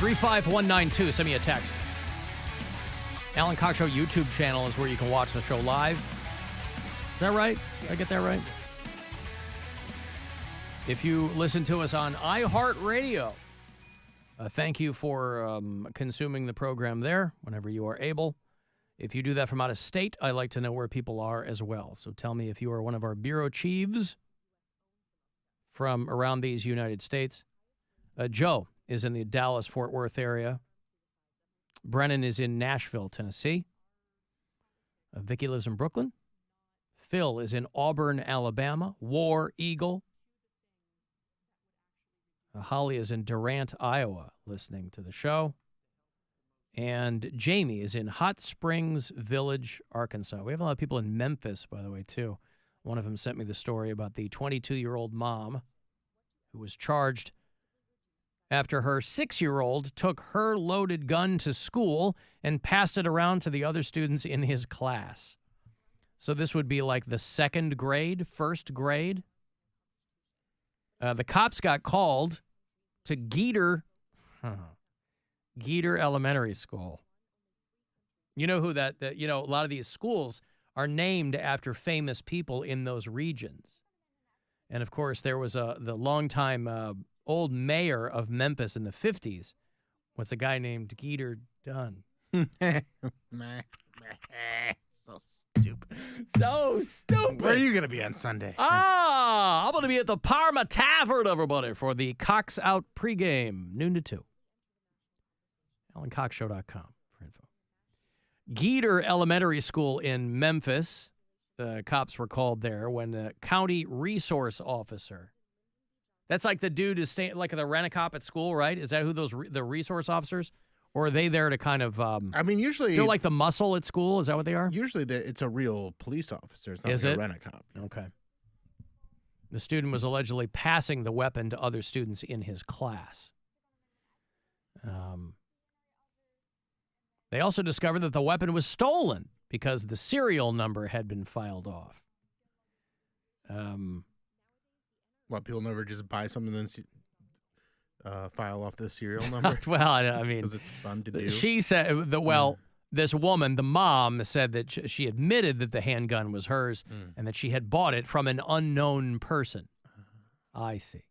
35192. Send me a text. Alan Cox Show YouTube channel is where you can watch the show live. Is that right? Did I get that right? If you listen to us on iHeartRadio, thank you for consuming the program there whenever you are able. If you do that from out of state, I like to know where people are as well. So tell me if you are one of our bureau chiefs from around these United States. Joe is in the Dallas-Fort Worth area. Brennan is in Nashville, Tennessee. Vicky lives in Brooklyn. Phil is in Auburn, Alabama. War Eagle. Holly is in Durant, Iowa, listening to the show. And Jamie is in Hot Springs Village, Arkansas. We have a lot of people in Memphis, by the way, too. One of them sent me the story about the 22-year-old mom who was charged after her 6-year-old took her loaded gun to school and passed it around to the other students in his class. So this would be like the second grade, first grade. The cops got called to Geter Elementary School. You know who that a lot of these schools are named after famous people in those regions. And of course, there was the longtime old mayor of Memphis in the 50s. What's a guy named Geter Dunn? So stupid. So stupid. Where are you going to be on Sunday? I'm going to be at the Parma Tavern, everybody, for the Cox Out pregame, noon to 2. AlanCoxShow.com for info. Geter Elementary School in Memphis. The cops were called there when the county resource officer. That's like the dude is staying, like the rent-a-cop at school, right? Is that who the resource officers? Or are they there to kind of... usually... They're like the muscle at school? Is that what they are? Usually it's a real police officer. It's not like a rent-a-cop. Okay. The student was allegedly passing the weapon to other students in his class. They also discovered that the weapon was stolen because the serial number had been filed off. What, people never just buy something and then file off the serial number? Well, I mean... Because it's fun to do. She said, this woman, the mom, said that she admitted that the handgun was hers and that she had bought it from an unknown person. I see.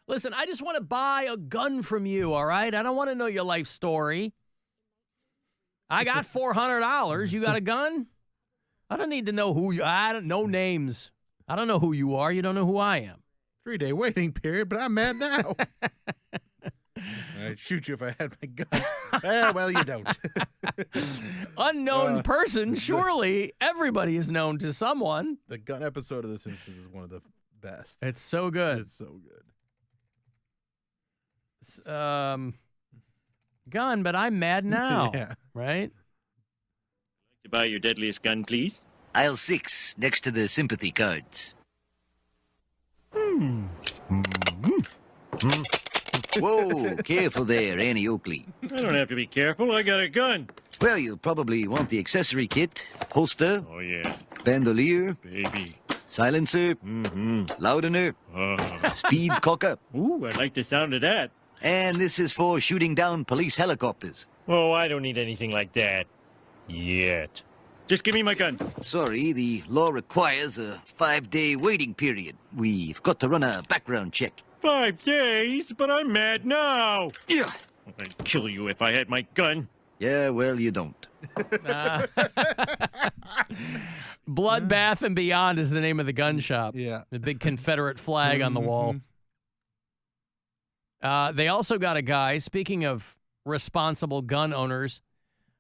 Listen, I just want to buy a gun from you, all right? I don't want to know your life story. I got $400. You got a gun? I don't need to know who you are. I don't know names. I don't know who you are. You don't know who I am. 3-day waiting period, but I'm mad now. I'd shoot you if I had my gun. Well, you don't. Unknown person, surely everybody is known to someone. The gun episode of The Simpsons is one of the best. It's so good. It's so good. Gun, but I'm mad now. Yeah. Right? To buy your deadliest gun, please. Aisle 6, next to the sympathy cards. Whoa, careful there, Annie Oakley. I don't have to be careful. I got a gun. Well, you'll probably want the accessory kit, holster, Oh, yeah. bandolier, Baby. silencer, loudener, speed cocker. Ooh, I like the sound of that. And this is for shooting down police helicopters. Oh, I don't need anything like that. Yet. Just give me my gun. Sorry, the law requires a 5-day waiting period. We've got to run a background check. 5 days? But I'm mad now. Yeah. I'd kill you if I had my gun. Yeah, well, you don't. Bloodbath and Beyond is the name of the gun shop. Yeah. The big Confederate flag on the wall. They also got a guy, speaking of responsible gun owners,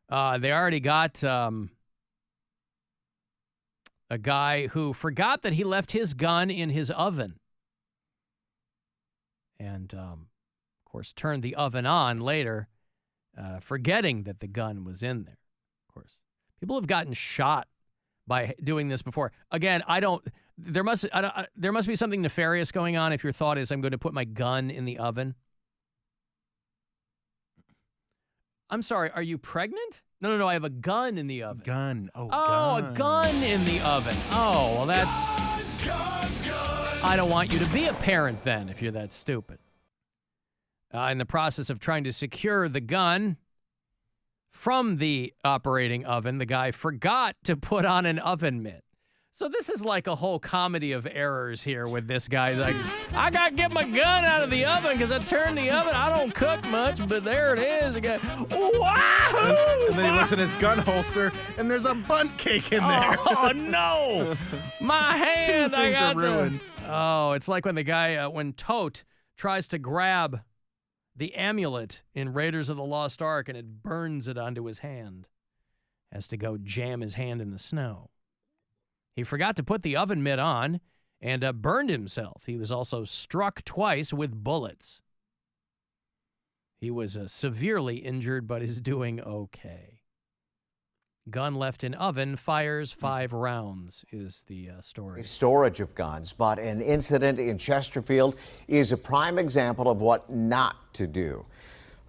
they already got a guy who forgot that he left his gun in his oven. And, of course, turned the oven on later, forgetting that the gun was in there. Of course, people have gotten shot by doing this before. Again, there must be something nefarious going on if your thought is, I'm going to put my gun in the oven. I'm sorry, are you pregnant? No, I have a gun in the oven. Gun. Oh, gun. A gun in the oven. Oh, well, that's... I don't want you to be a parent then if you're that stupid. In the process of trying to secure the gun from the operating oven, the guy forgot to put on an oven mitt. So this is like a whole comedy of errors here with this guy. Like, I got to get my gun out of the oven because I turned the oven. I don't cook much, but there it is. The guy, wow! And then he looks in his gun holster, and there's a bundt cake in there. Oh, no! My hand, Two I things got are ruined. Oh, it's like when the guy, when Tote tries to grab the amulet in Raiders of the Lost Ark and it burns it onto his hand. Has to go jam his hand in the snow. He forgot to put the oven mitt on and burned himself. He was also struck twice with bullets. He was severely injured, but is doing okay. Gun left in oven, fires 5 rounds is the story. Storage of guns, but an incident in Chesterfield is a prime example of what not to do.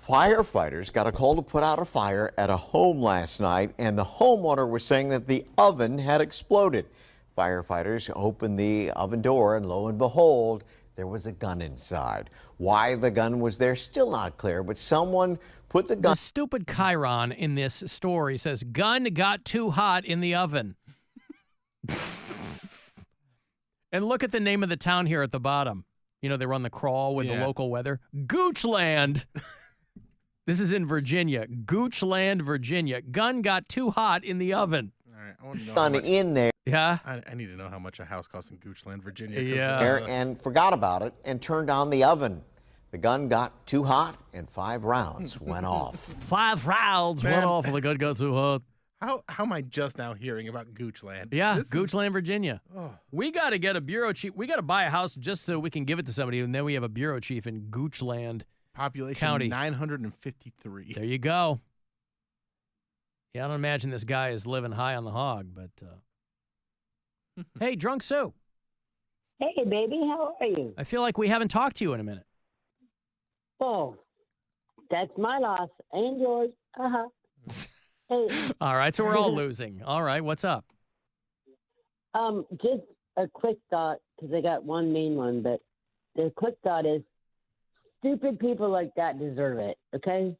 Firefighters got a call to put out a fire at a home last night, and the homeowner was saying that the oven had exploded. Firefighters opened the oven door, and lo and behold, there was a gun inside. Why the gun was there, still not clear, but someone put the gun... The stupid chyron in this story says, gun got too hot in the oven. And look at the name of the town here at the bottom. You know, they run the crawl with the local weather. Goochland. This is in Virginia. Goochland, Virginia. Gun got too hot in the oven. All right, I want to know gun in there. Yeah? I need to know how much a house costs in Goochland, Virginia. Yeah. And forgot about it and turned on the oven. The gun got too hot and 5 rounds went off. 5 rounds went off and the gun got too hot. How am I just now hearing about Goochland? Yeah, Goochland, Virginia. We got to get a bureau chief. We got to buy a house just so we can give it to somebody, and then we have a bureau chief in Goochland Population County. 953. There you go. Yeah, I don't imagine this guy is living high on the hog, but hey, Drunk Sue. Hey, baby, how are you? I feel like we haven't talked to you in a minute. Oh, that's my loss and yours. Uh-huh. Hey. All right, so we're all losing. All right, what's up? Just a quick thought, because I got one main one, but the quick thought is stupid people like that deserve it, okay?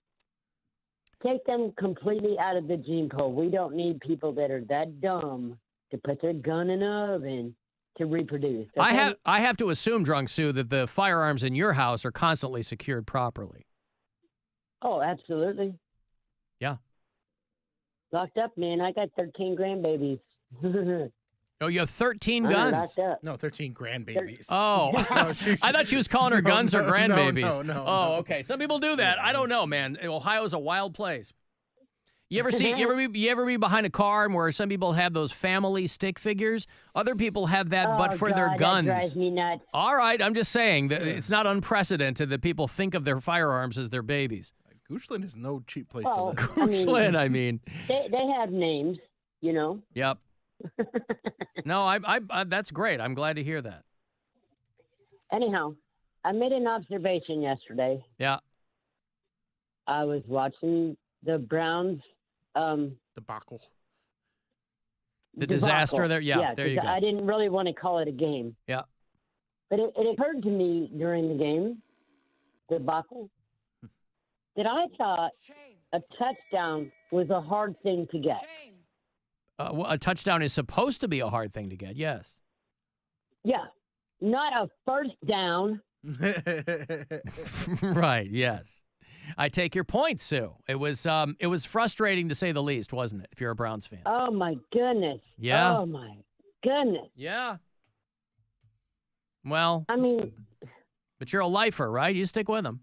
Take them completely out of the gene pool. We don't need people that are that dumb to put their gun in an oven to reproduce. Okay? I have to assume, Drunk Sue, that the firearms in your house are constantly secured properly. Oh, absolutely. Yeah. Locked up, man. I got 13 grandbabies. Oh, you have 13 I'm guns? locked up. No, 13 grandbabies. Oh, No, I thought she was calling her guns or grandbabies. No. Oh, okay. Some people do that. I don't know, man. Ohio's a wild place. You ever be behind a car where some people have those family stick figures? Other people have that, but for their guns. That drives me nuts. All right, I'm just saying that it's not unprecedented that people think of their firearms as their babies. Goochland is no cheap place Well, to live. Goochland, I mean. They have names, you know. Yep. No, I that's great. I'm glad to hear that. Anyhow, I made an observation yesterday. Yeah. I was watching the Browns Debacle. The disaster there. Yeah, there you go. I didn't really want to call it a game. Yeah. But it occurred to me during the game, debacle, that I thought a touchdown was a hard thing to get. Well, a touchdown is supposed to be a hard thing to get, yes. Yeah. Not a first down. Right, yes. I take your point, Sue. It was frustrating to say the least, wasn't it, if you're a Browns fan? Oh, my goodness. Yeah. Oh, my goodness. Yeah. Well, I mean, but you're a lifer, right? You stick with them.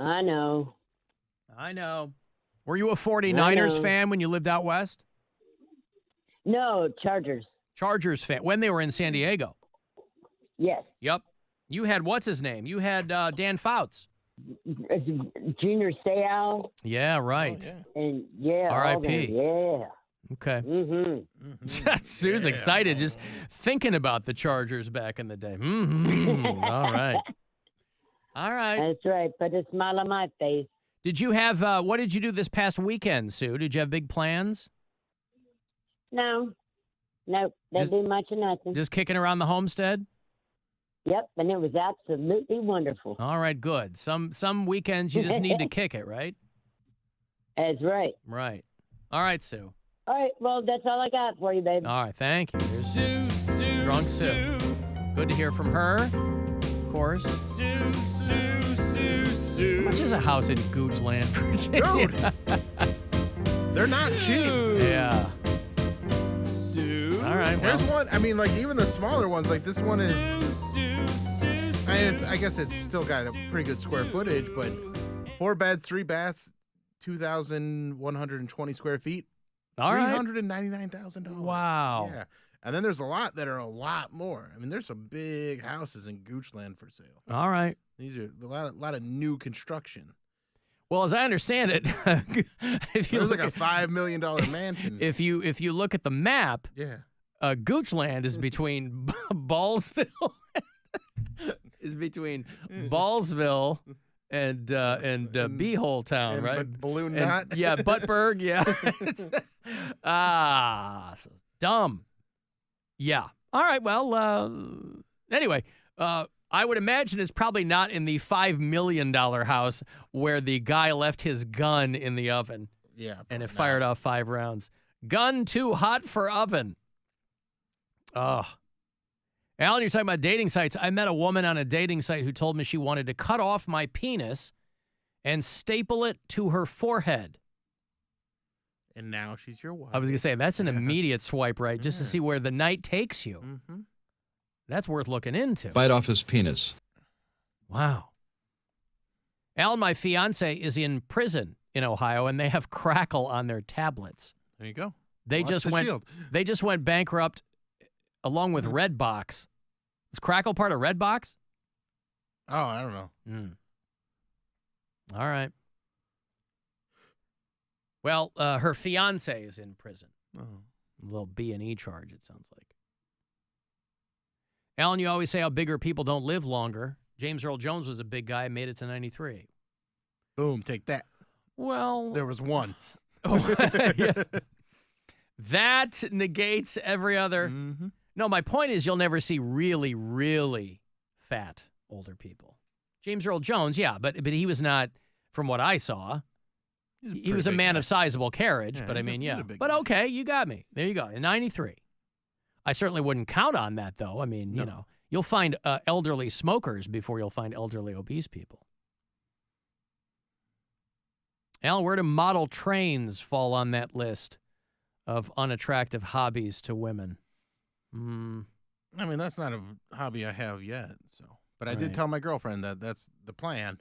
I know. I know. Were you a 49ers know. fan when you lived out west? No, Chargers. Chargers fan. When they were in San Diego? Yes. Yep. You had, what's his name? You had Dan Fouts. Junior Seau. Yeah, right. Oh, yeah. And yeah. R.I.P. Yeah. Okay. Mm-hmm. Sue's excited just thinking about the Chargers back in the day. Mm-hmm. All right. All right. That's right. Put a smile on my face. Did you have, what did you do this past weekend, Sue? Did you have big plans? No. Nope. Didn't do much of nothing. Just kicking around the homestead? Yep, and it was absolutely wonderful. All right, good. Some weekends you just need to kick it, right? That's right. Right. All right, Sue. All right, well, that's all I got for you, baby. All right, thank you. Here's Drunk Sue. Good to hear from her, of course. How much is a house in Goochland, Virginia? Dude, they're not cheap. Yeah. All right, well. There's one. I mean, like even the smaller ones, like this one is. I guess it's still got a pretty good square footage, but 4 beds, 3 baths, 2,120 square feet. All right. $399,000. Wow. Yeah. And then there's a lot that are a lot more. I mean, there's some big houses in Goochland for sale. All right. These are a lot of new construction. Well, as I understand it, if you There's look like a at, $5 million mansion. if you look at the map, Yeah. Goochland is between Ballsville and Beehole Town, And right? Balloon And- Knot. Yeah, Buttberg, yeah. So dumb. Yeah. All right, well, anyway, I would imagine it's probably not in the $5 million house where the guy left his gun in the oven Yeah. and it probably fired not. off 5 rounds. Gun too hot for oven. Oh. Alan, you're talking about dating sites. I met a woman on a dating site who told me she wanted to cut off my penis and staple it to her forehead. And now she's your wife. I was going to say, that's an immediate swipe right just to see where the night takes you. Mm-hmm. That's worth looking into. Bite off his penis. Wow. Alan, my fiance, is in prison in Ohio, and they have Crackle on their tablets. There you go. They Watch just the went. shield. They just went bankrupt, along with Redbox. Is Crackle part of Redbox? Oh, I don't know. All right. Well, her fiance is in prison. Oh. A little B&E charge, it sounds like. Alan, you always say how bigger people don't live longer. James Earl Jones was a big guy, made it to 93. Boom, take that. Well, There was one. yeah. That negates every other. Mm-hmm. No, my point is you'll never see really, really fat older people. James Earl Jones, yeah, but he was not, from what I saw, he was a man of sizable carriage, Yeah, but I he's a- mean, he's yeah. a big But guy. okay, you got me. There you go, in 93. I certainly wouldn't count on that, though. I mean, you know, you'll find elderly smokers before you'll find elderly obese people. Al, where do model trains fall on that list of unattractive hobbies to women? I mean, that's not a hobby I have yet. So, but I Right. did tell my girlfriend that that's the plan.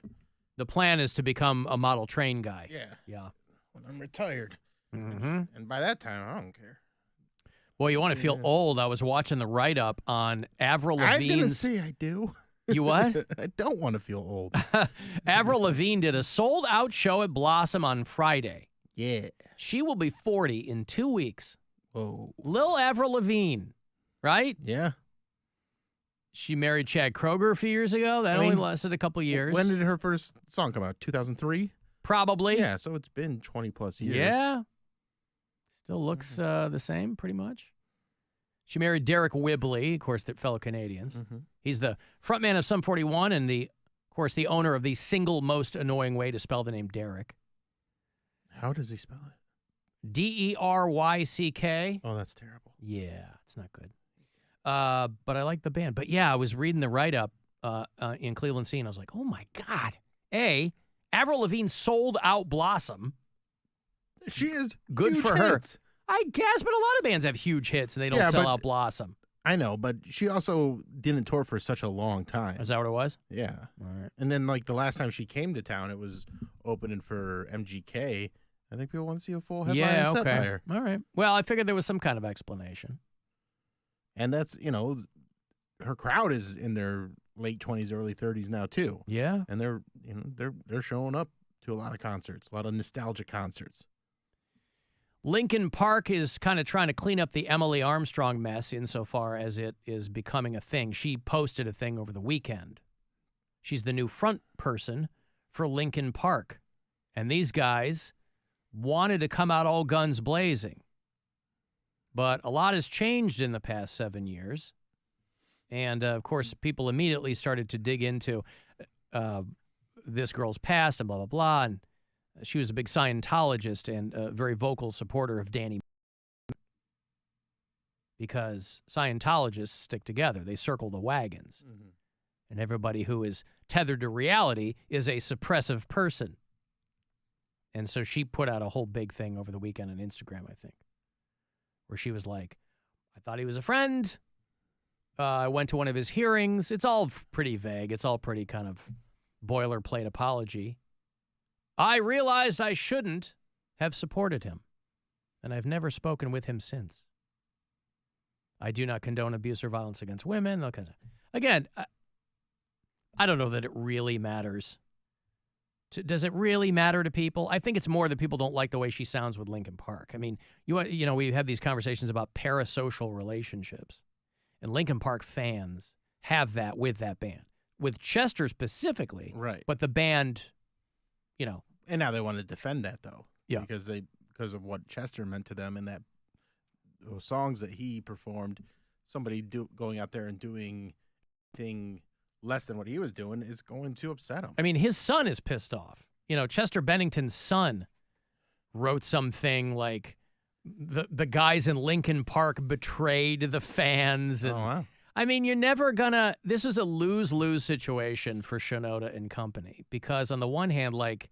The plan is to become a model train guy. Yeah. Yeah. When I'm retired. Mm-hmm. And by that time, I don't care. Well, you want to feel old. I was watching the write-up on Avril I didn't Lavigne's. say I do. You what? I don't want to feel old. Avril Lavigne did a sold-out show at Blossom on Friday. Yeah. She will be 40 in 2 weeks. Whoa. Lil Avril Lavigne, right? Yeah. She married Chad Kroger a few years ago. That I only mean, lasted a couple of years. When did her first song come out? 2003? Probably. Yeah, so it's been 20 plus years. Yeah. Still looks the same, pretty much. She married Derek Whibley, of course, the fellow Canadians. Mm-hmm. He's the frontman of Sum 41 and, of course, the owner of the single most annoying way to spell the name Derek. How does he spell it? Deryck. Oh, that's terrible. Yeah, it's not good. But I like the band. But yeah, I was reading the write-up in Cleveland Scene. I was like, oh my God. Avril Lavigne sold out Blossom. She is Good huge for her. hits. I guess, but a lot of bands have huge hits and they don't Yeah, sell but- out Blossom. I know, but she also didn't tour for such a long time. Is that what it was? Yeah. All right. And then, like, the last time she came to town, it was opening for MGK. I think people want to see a full headline set by her. All right. Well, I figured there was some kind of explanation. And that's, her crowd is in their late 20s, early 30s now, too. Yeah. And they're showing up to a lot of concerts, a lot of nostalgia concerts. Linkin Park is kind of trying to clean up the Emily Armstrong mess insofar as it is becoming a thing. She posted a thing over the weekend. She's the new front person for Linkin Park. And these guys wanted to come out all guns blazing. But a lot has changed in the past 7 years. And, of course, people immediately started to dig into this girl's past and blah, blah, blah. And she was a big Scientologist and a very vocal supporter of Danny, because Scientologists stick together. They circle the wagons. Mm-hmm. And everybody who is tethered to reality is a suppressive person. And so she put out a whole big thing over the weekend on Instagram, I think, where she was like, I thought he was a friend. I went to one of his hearings. It's all pretty vague. It's all pretty kind of boilerplate apology. I realized I shouldn't have supported him, and I've never spoken with him since. I do not condone abuse or violence against women. Again, I don't know that it really matters. Does it really matter to people? I think it's more that people don't like the way she sounds with Linkin Park. I mean, you know, we have these conversations about parasocial relationships, and Linkin Park fans have that with that band, with Chester specifically. Right. But the band, you know. And now they want to defend that, though. Yeah. Because of what Chester meant to them and those songs that he performed, somebody going out there and doing anything less than what he was doing is going to upset him. I mean, his son is pissed off. You know, Chester Bennington's son wrote something like, the guys in Linkin Park betrayed the fans. And, oh, wow. I mean, you're never gonna, this is a lose-lose situation for Shinoda and company, because on the one hand, like,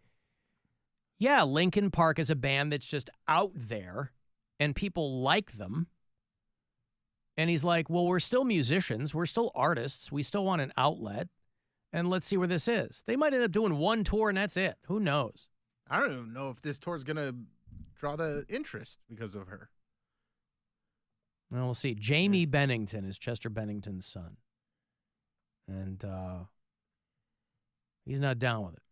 yeah, Linkin Park is a band that's just out there and people like them. And he's like, well, we're still musicians. We're still artists. We still want an outlet. And let's see where this is. They might end up doing one tour and that's it. Who knows? I don't even know if this tour is going to draw the interest because of her. Well, we'll see. Jamie Bennington is Chester Bennington's son. And he's not down with it.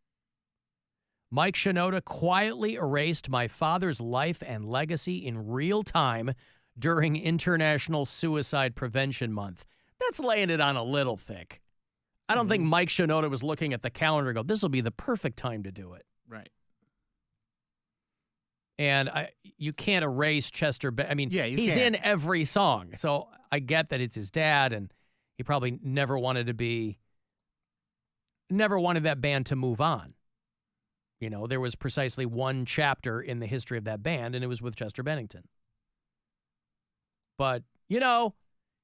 Mike Shinoda quietly erased my father's life and legacy in real time during International Suicide Prevention Month. That's laying it on a little thick. I don't think Mike Shinoda was looking at the calendar and go, this will be the perfect time to do it. Right. And you can't erase Chester. I mean, yeah, he's in every song. So I get that it's his dad, and he probably never wanted that band to move on. You know, there was precisely one chapter in the history of that band, and it was with Chester Bennington. But, you know,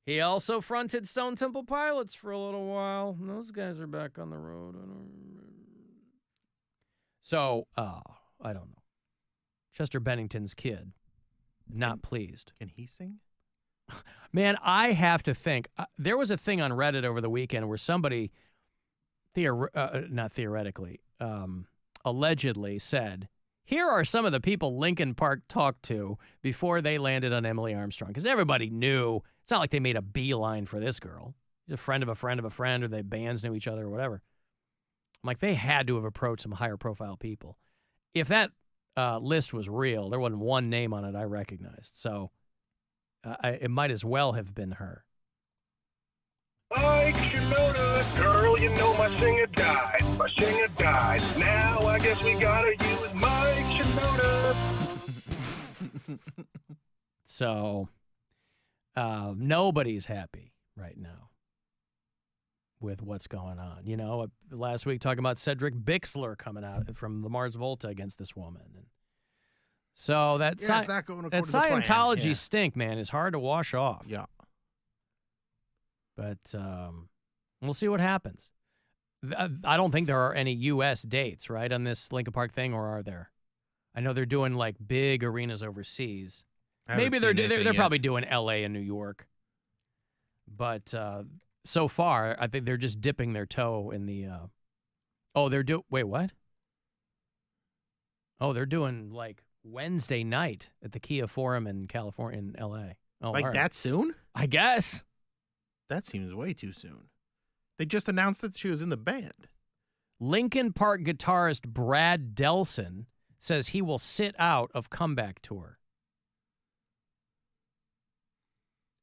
he also fronted Stone Temple Pilots for a little while. And those guys are back on the road. So, I don't know. Chester Bennington's kid, not pleased. Can he sing? Man, I have to think. There was a thing on Reddit over the weekend where somebody, not theoretically, allegedly said, here are some of the people Linkin Park talked to before they landed on Emily Armstrong. Because everybody knew. It's not like they made a beeline for this girl. She's a friend of a friend of a friend, or the bands knew each other or whatever. I'm like, they had to have approached some higher profile people. If that list was real, there wasn't one name on it I recognized. So it might as well have been her. Mike Shinoda, girl, you know my singer died. My singer died. Now I guess we gotta use Mike Shinoda. So nobody's happy right now with what's going on. You know, last week talking about Cedric Bixler coming out from the Mars Volta against this woman. And so that it's not going according to Scientology plan. stink, man, is hard to wash off. Yeah. But we'll see what happens. I don't think there are any U.S. dates, right, on this Linkin Park thing, or are there? I know they're doing, like, big arenas overseas. Maybe they're probably doing L.A. and New York. But so far, I think they're just dipping their toe in the wait, what? Oh, they're doing, like, Wednesday night at the Kia Forum in California, in L.A. Oh, like that soon? I guess. That seems way too soon. They just announced that she was in the band. Linkin Park guitarist Brad Delson says he will sit out of comeback tour.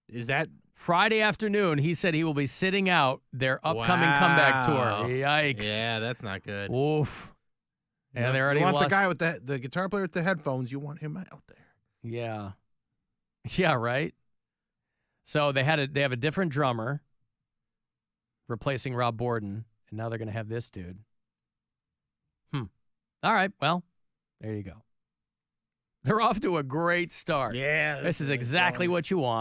Is that Friday afternoon? He said he will be sitting out their upcoming comeback tour. Yikes! Yeah, that's not good. Oof. And they already you want lost. the guy with the guitar player with the headphones. You want him out there. Yeah. Yeah. Right. So they have a different drummer. replacing Rob Borden, and now they're going to have this dude. All right, well, there you go. They're off to a great start. Yeah. This is exactly what you want.